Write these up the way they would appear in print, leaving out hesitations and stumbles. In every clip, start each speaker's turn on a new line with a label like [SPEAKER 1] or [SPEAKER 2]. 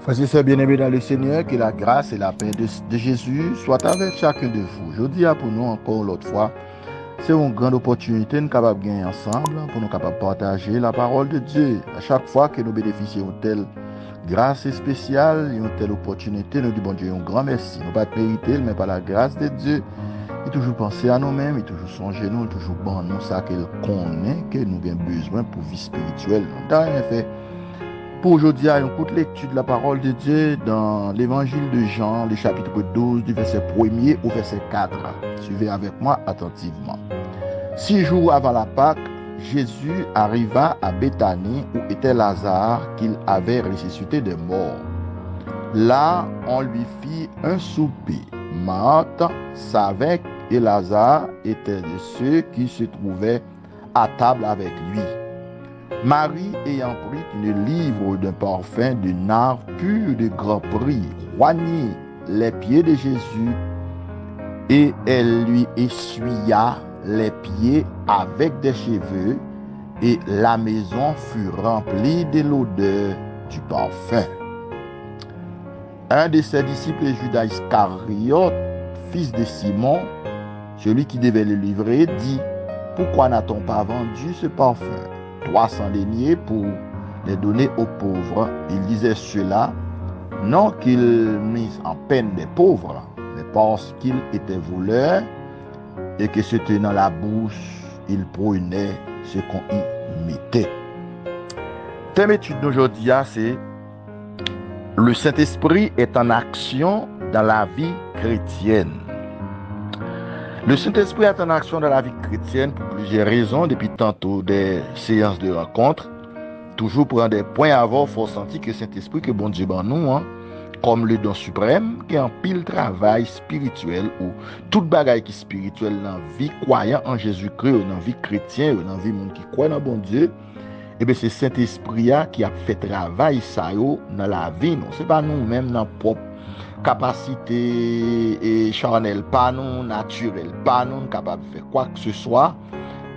[SPEAKER 1] Frères et sœurs bien-aimés dans le Seigneur, que la grâce et la paix de Jésus soient avec chacun de vous. Je dis pour nous encore l'autre fois, c'est une grande opportunité nous capables de gagner ensemble pour nous capables de partager la parole de Dieu. À chaque fois que nous bénéficions de telle grâce spéciale, une telle opportunité, nous disons bon Dieu un grand merci. Nous ne pas mériter, mais par la grâce de Dieu, il toujours penser à nous-mêmes, il toujours songer nous, il toujours bon nous ça qu'il connaît que nous avons besoin pour vie spirituelle. Nous n'avons rien fait. Pour aujourd'hui, on écoute lecture de la parole de Dieu dans l'évangile de Jean, le chapitre 12, du verset 1er au verset 4. Suivez avec moi attentivement. 6 jours avant la Pâque, Jésus arriva à Béthanie où était Lazare qu'il avait ressuscité des morts. Là, on lui fit un souper. Marthe savait que Lazare était de ceux qui se trouvaient à table avec lui. Marie, ayant pris une livre d'un parfum de nard pur de grand prix, oignit les pieds de Jésus et elle lui essuya les pieds avec des cheveux et la maison fut remplie de l'odeur du parfum. Un de ses disciples, Judas Iscariote, fils de Simon, celui qui devait le livrer, dit: pourquoi n'a-t-on pas vendu ce parfum 300 deniers pour les donner aux pauvres? Il disait cela non qu'il mise en peine des pauvres, mais parce qu'il était voleur et que se tenant la bouche, il prenait ce qu'on y mettait. Thème étude d'aujourd'hui, c'est le Saint-Esprit est en action dans la vie chrétienne. Le Saint-Esprit est en action dans la vie chrétienne pour plusieurs raisons. Depuis tantôt des séances de rencontres, toujours pour des points avant, il faut sentir que le Saint-Esprit, que bon Dieu, nous, comme le don suprême, qui est un pile travail spirituel ou toute bagaille qui est spirituelle dans la vie croyant en Jésus-Christ, ou dans la vie chrétienne, ou dans la vie monde qui croit dans bon Dieu, et bien c'est Saint-Esprit qui a fait travail ça dans la vie. Ce n'est pas nous-mêmes dans propre capacité et charnelle, pas non naturel, pas non capable de faire quoi que ce soit,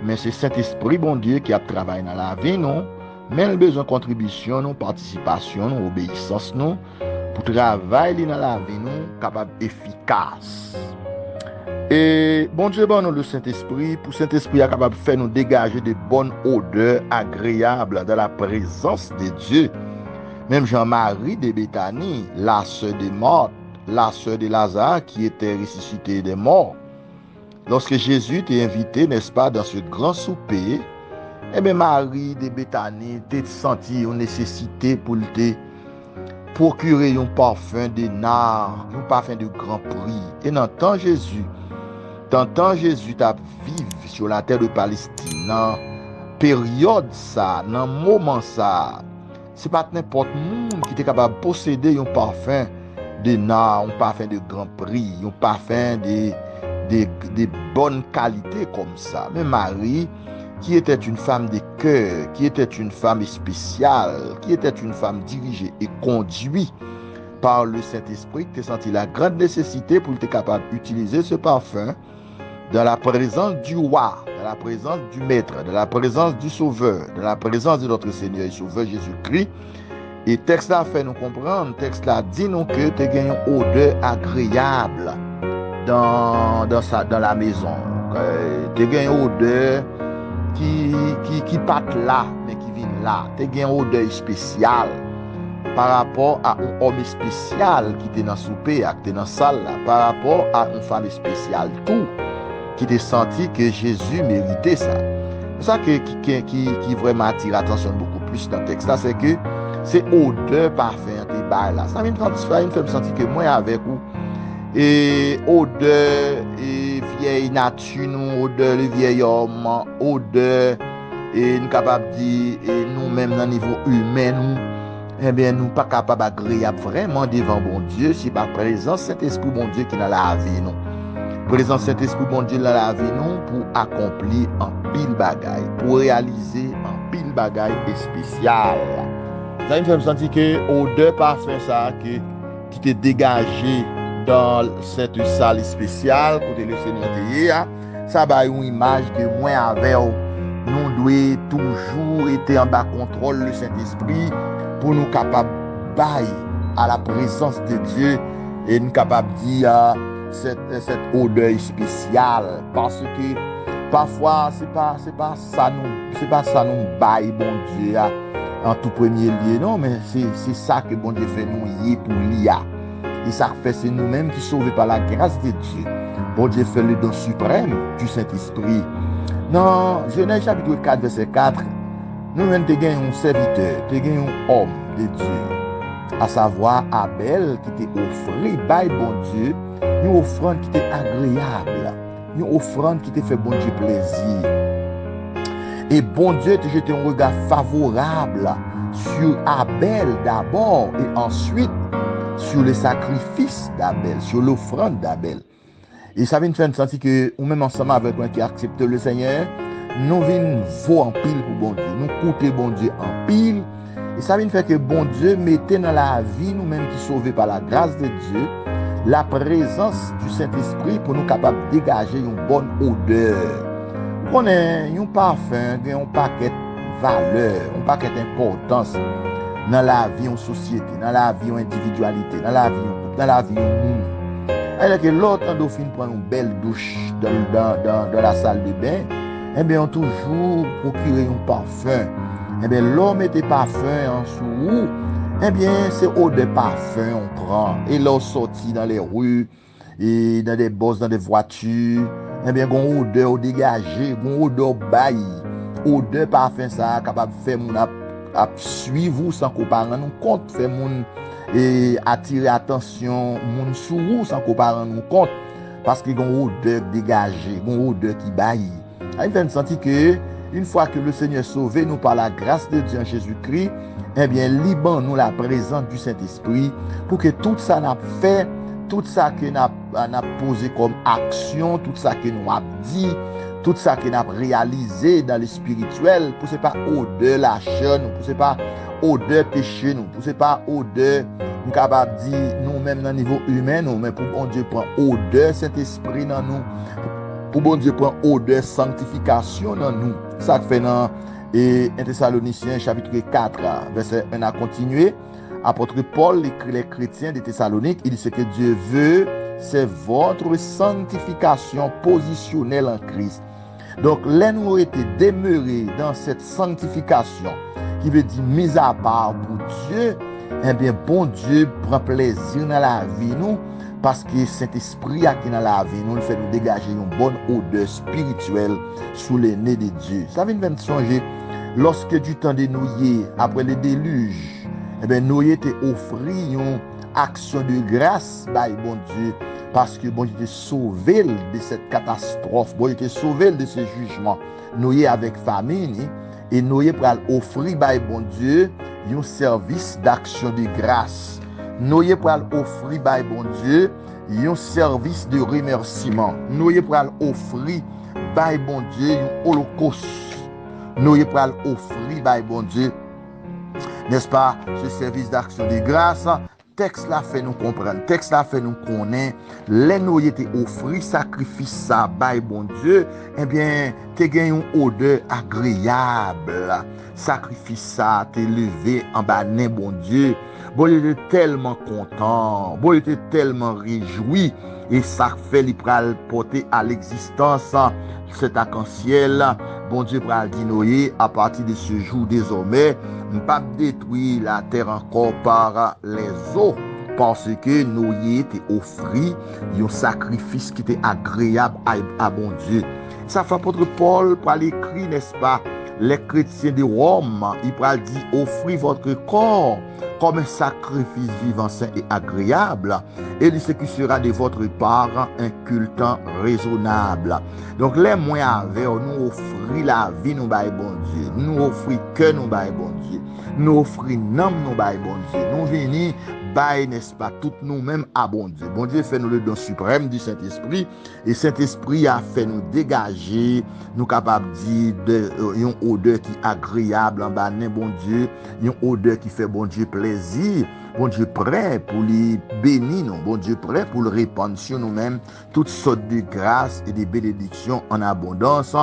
[SPEAKER 1] mais c'est Saint-Esprit, bon Dieu, qui a travaillé dans la vie, non, mais il a besoin de contribution, non, participation, non, obéissance, non, pour travailler dans la vie, non, capable efficace. Et bon Dieu, bon, nous, le Saint-Esprit, pour Saint-Esprit, est capable de faire nous dégager de bonnes odeurs agréables dans la présence de Dieu. Même Jean-Marie de Béthanie, la sœur de Marthe, la sœur de Lazare qui était ressuscité des morts. Lorsque Jésus t'a invité, n'est-ce pas, dans ce grand souper, eh bien Marie de Béthanie t'a senti une nécessité pour te procurer un parfum de nard, un parfum de grand prix. Et dans temps Jésus t'a vivre sur la terre de Palestine, dans période ça, dans moment ça. C'est pas n'importe monde qui est capable de posséder un parfum de nard, un parfum de grand prix, un parfum de bonne qualité comme ça. Mais Marie, qui était une femme de cœur, qui était une femme spéciale, qui était une femme dirigée et conduite par le Saint-Esprit, qui a senti la grande nécessité pour être capable d'utiliser ce parfum dans la présence du roi, dans la présence du Maître, dans la présence du Sauveur, dans la présence de notre Seigneur et Sauveur Jésus-Christ. Et texte là fait nous comprendre, texte là dit nous que tu as une odeur agréable dans la maison. Tu as une odeur qui part là, mais qui vient là. Tu as une odeur spéciale par rapport à un homme spécial qui était dans le souper, qui était dans la salle, là, par rapport à une femme spéciale, tout. Qui t'a senti que Jésus méritait ça. C'est ça qui vraiment attire l'attention beaucoup plus dans le texte là, c'est que c'est odeur parfum des bails là. Ça me fait sentir que moi avec vous et odeur et vieille nature, nous, odeur le vieil homme, odeur et nous capable dire et nous-mêmes dans le niveau humain nous, eh bien nous pas capable agréable vraiment devant bon Dieu si par présence Saint-Esprit bon Dieu qui dans la vie nous. Présence Saint-Esprit bon Dieu dans la vie nous pour accomplir un pile bagaille, pour réaliser un pile bagaille spécial. Ça me fait sentir que odeur parfum ça qui t'est dégagé dans cette salle spéciale côté le Seigneur hier, ça va une image que moi avec nous devons toujours être en bas contrôle le Saint-Esprit pour nous capables bailler à la présence de Dieu et nous capable de dire cette odeur spéciale parce que parfois c'est pas ça nous baille bon Dieu en tout premier lieu non mais c'est ça que bon Dieu fait nous y pour l'IA et ça fait c'est nous-mêmes qui sauvés par la grâce de Dieu. Bon Dieu fait le don suprême du Saint-Esprit. Dans Genèse chapitre 4 verset 4, nous-mêmes te gagnons un serviteur, te gagnons un homme de Dieu, à savoir Abel qui t'a offert by bon Dieu une offrande qui était agréable, une offrande qui t'a fait bon Dieu plaisir. Et bon Dieu te jeté un regard favorable sur Abel d'abord et ensuite sur le sacrifice d'Abel, sur l'offrande d'Abel. Et ça vient faire sentir que, ou même ensemble avec moi qui accepte le Seigneur, nous venons voir en pile pour bon Dieu, nous coûter bon Dieu en pile. Et ça vient faire que bon Dieu mettait dans la vie, nous-mêmes qui sauvés par la grâce de Dieu, la présence du Saint-Esprit pour nous capables de dégager une bonne odeur. On a un parfum, un paquet de valeur, un paquet d'importance dans la vie en société, dans la vie en individualité, dans la vie en monde. Alors que l'autre endorphine prend une belle douche dans la salle de bain, eh bien on toujours procurer un parfum. Eh bien l'homme mettait parfum en sous, eh bien c'est eau de parfum on prend et l'on sortit dans les rues et dans des bosses, dans des voitures. Eh bien une odeur dégagée, une odeur baille, odeur parfum ça capable de faire mon à suivre sans qu'on parle nous compte faire mon et attirer attention mon sous sans qu'on parle nous compte parce que gon odeur dégagée gon odeur qui baille il fait sentir que une fois que le Seigneur sauvé nous par la grâce de Dieu en Jésus-Christ eh bien liban nous la présence du Saint-Esprit pour que tout ça n'a fait tout ça que n'a posé comme action tout ça que nous a dit tout ça que nous avons réalisé dans le spirituel, pour ce pas odeur la chair, pour ce pas odeur péché, pour ce pas odeur, nous capable de dire nous-mêmes dans le niveau humain, mais pour bon Dieu prend odeur Saint-Esprit dans nous, pour bon Dieu prend odeur sanctification dans nous. Ça fait dans 1 Thessaloniciens chapitre 4, verset 1 à continuer. Apôtre Paul écrit les chrétiens de Thessalonique, il dit ce que Dieu veut, c'est votre sanctification positionnelle en Christ. Donc, là, nous avons été demeurés dans cette sanctification qui veut dire mise à part pour Dieu. Eh bien, bon Dieu prend plaisir dans la vie, nous, parce que Saint-Esprit qui est dans la vie, nous, le fait nous dégager une bonne odeur spirituelle sous les nez de Dieu. Ça vient de songer, lorsque du temps de Noé, après le déluge, eh bien, Noé était offert une action de grâce par bon Dieu. Parce que bon Dieu était sauvé de cette catastrophe, bon Dieu était sauvé de ce jugement. Noé avec famine, et Noé pour offrir par bon Dieu un service d'action de grâce. Noé pour offrir par bon Dieu un service de remerciement. Noé pour offrir par bon Dieu un holocauste. Noé pour offrir par bon Dieu, n'est-ce pas, ce service d'action de grâce. Texte là fait nous comprendre, texte là fait nous connaître, les nous étaient offert sacrifice ça by bon Dieu, eh bien, te gagne une odeur agréable. Sacrifice ça, te levé en bas bon Dieu. Bon, il était tellement content, bon, il était tellement réjoui, et ça fait lui pral porter à l'existence cet arc-en-ciel. Bon Dieu pral dit Noé, à partir de ce jour désormais, pas détruire la terre encore par les eaux, parce que Noé était offert un sacrifice qui était agréable à bon Dieu. Ça fait apôtre Paul pour l'écrit, n'est-ce pas, les chrétiens de Rome, il peut dire offrez votre corps comme un sacrifice vivant, saint et agréable, et ce qui sera de votre part un culte raisonnable. Donc les moyens avec nous offrir la vie nous bail bon Dieu, nous offrir que nous bail bon Dieu, nous offrir nom nous bail bon Dieu, nous venir bail n'est-ce pas tout nous-mêmes à bon Dieu. Bon Dieu fait nous le don suprême du Saint-Esprit, et Saint-Esprit a fait nous dégager, nous capables de dire une odeur qui est agréable en bas bon Dieu, une odeur qui fait bon Dieu plaisir. Bon Dieu prêt pour les bénir, non? Bon Dieu prêt pour le répandre sur nous-mêmes toutes sortes de grâces et de bénédictions en abondance.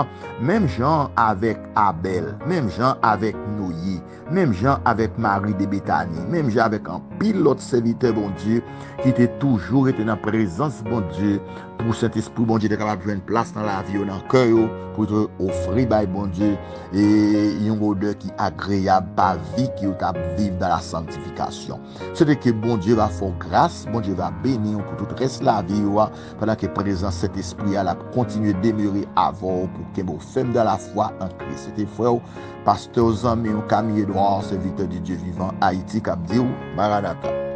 [SPEAKER 1] Même gens avec Abel, même gens avec Noé. Même Jean avec Marie de Béthanie, même Jean avec un pilote serviteur, bon Dieu, qui était toujours été dans la présence, bon Dieu, pour Saint-Esprit, bon Dieu, de capable de prendre place dans la vie, dans le cœur, pour te offrir, bon Dieu, et une odeur qui est agréable par vie qui est à vivre dans la sanctification. C'est que bon Dieu va faire grâce, bon Dieu va bénir pour tout le reste de la vie, pendant que présence cet esprit a continué de demeurer avant pour que vous faites dans la foi en Christ. C'était frère, pasteur Zami, Camille Edouard, serviteur de Dieu vivant, Haïti, Cap Dieu, Maranatha.